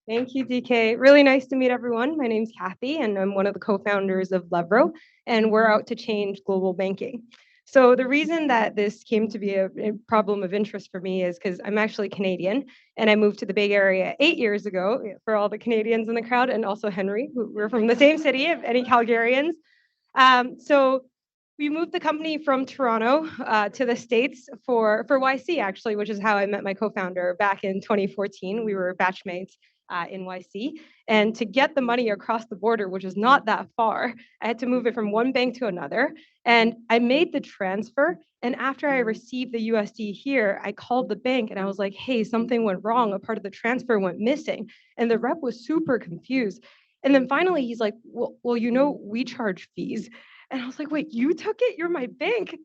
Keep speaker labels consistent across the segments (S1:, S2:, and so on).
S1: Thank you, DK. Really nice to meet everyone. My name's Cathy, and I'm one of the co-founders of Levro, and we're out to change global banking. So the reason that this came to be a problem of interest for me is because I'm actually Canadian, and I moved to the Bay Area 8 years ago for all the Canadians in the crowd, and also Henry, who we're from the same city, if any Calgarians. So we moved the company from Toronto to the States for YC, actually, which is how I met my co-founder back in 2014. We were batchmates in YC. And to get the money across the border, which is not that far, I had to move it from one bank to another. And I made the transfer. And after I received the USD here, I called the bank and I was like, hey, something went wrong. A part of the transfer went missing. And the rep was super confused. And then finally, he's like, well, we charge fees. And I was like, wait, you took it? You're my bank.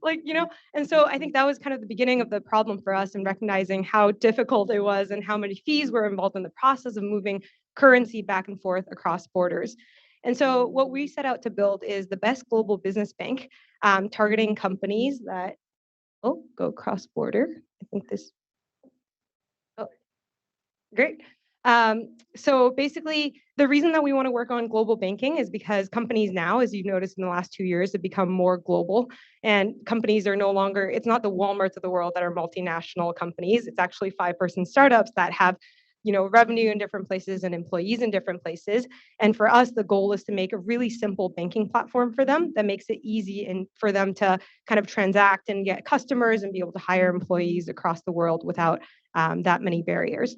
S1: And so I think that was kind of the beginning of the problem for us in recognizing how difficult it was and how many fees were involved in the process of moving currency back and forth across borders. And so what we set out to build is the best global business bank, targeting companies that, go cross border. I think this, oh, great. So basically, the reason that we want to work on global banking is because companies now, as you've noticed in the last 2 years, have become more global. And companies are no longer, it's not the Walmarts of the world that are multinational companies. It's actually five-person startups that have revenue in different places and employees in different places. And for us, the goal is to make a really simple banking platform for them that makes it easy and for them to kind of transact and get customers and be able to hire employees across the world without that many barriers.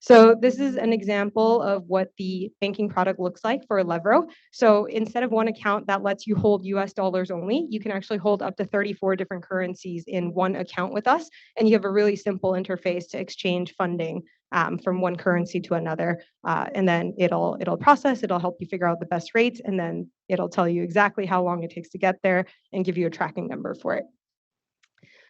S1: So this is an example of what the banking product looks like for Levro. So instead of one account that lets you hold US dollars only, you can actually hold up to 34 different currencies in one account with us. And you have a really simple interface to exchange funding from one currency to another. And then it'll process, it'll help you figure out the best rates, and then it'll tell you exactly how long it takes to get there and give you a tracking number for it.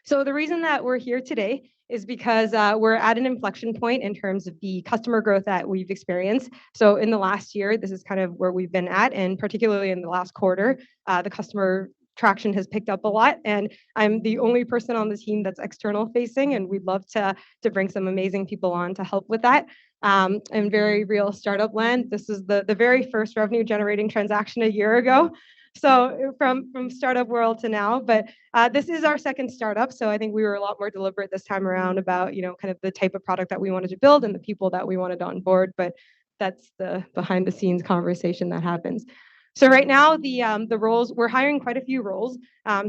S1: So the reason that we're here today is because we're at an inflection point in terms of the customer growth that we've experienced. So in the last year, this is kind of where we've been at, and particularly in the last quarter, the customer traction has picked up a lot, and I'm the only person on the team that's external facing, and we'd love to bring some amazing people on to help with that. In very real startup land, this is the very first revenue generating transaction a year ago. So from startup world to now, but this is our second startup. So I think we were a lot more deliberate this time around about, kind of the type of product that we wanted to build and the people that we wanted on board. But that's the behind the scenes conversation that happens. So right now, the roles, we're hiring quite a few roles.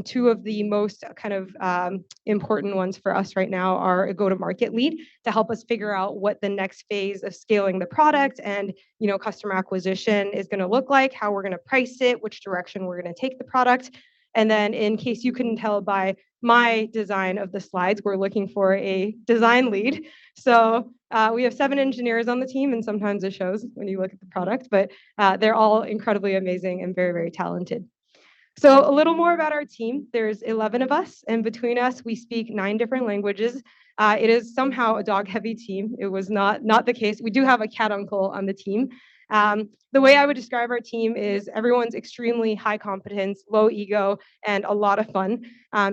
S1: Two of the most kind of important ones for us right now are a go-to-market lead to help us figure out what the next phase of scaling the product and customer acquisition is going to look like, how we're going to price it, which direction we're going to take the product. And then in case you couldn't tell by my design of the slides, we're looking for a design lead. So we have 7 engineers on the team, and sometimes it shows when you look at the product, but they're all incredibly amazing and very, very talented. So a little more about our team. There's 11 of us, and between us, we speak 9 different languages. It is somehow a dog-heavy team. It was not the case. We do have a cat uncle on the team. The way I would describe our team is everyone's extremely high competence, low ego, and a lot of fun.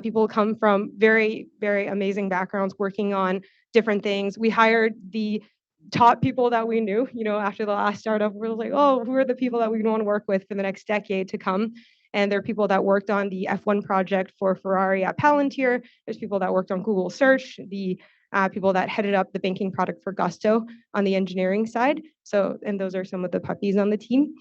S1: People come from very, very amazing backgrounds working on different things. We hired the top people that we knew, after the last startup. We were like, oh, who are the people that we want to work with for the next decade to come? And there are people that worked on the F1 project for Ferrari at Palantir. There's people that worked on Google Search, the people that headed up the banking product for Gusto on the engineering side. So, and those are some of the puppies on the team.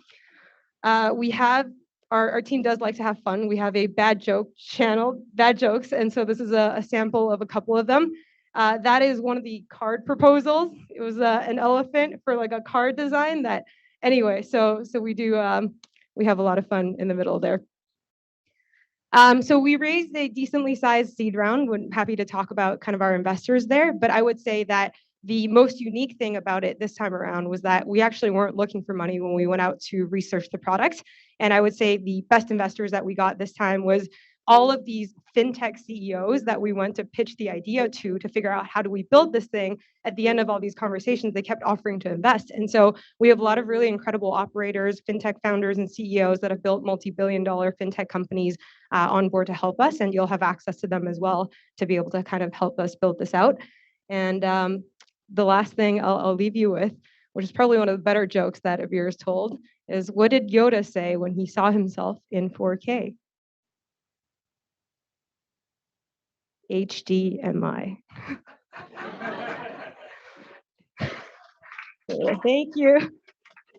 S1: We have our team does like to have fun. We have a bad joke channel, bad jokes, and so this is a sample of a couple of them. That is one of the card proposals. It was an elephant for like a card design. That anyway. So we do. We have a lot of fun in the middle there. So we raised a decently sized seed round. We're happy to talk about kind of our investors there, but I would say that the most unique thing about it this time around was that we actually weren't looking for money when we went out to research the product. And I would say the best investors that we got this time was all of these fintech CEOs that we went to pitch the idea to figure out how do we build this thing. At the end of all these conversations, they kept offering to invest. And so we have a lot of really incredible operators, fintech founders and CEOs that have built multi-billion-dollar fintech companies on board to help us. And you'll have access to them as well to be able to kind of help us build this out. And the last thing I'll leave you with, which is probably one of the better jokes that Avir's told, is what did Yoda say when he saw himself in 4K? HDMI. Thank you.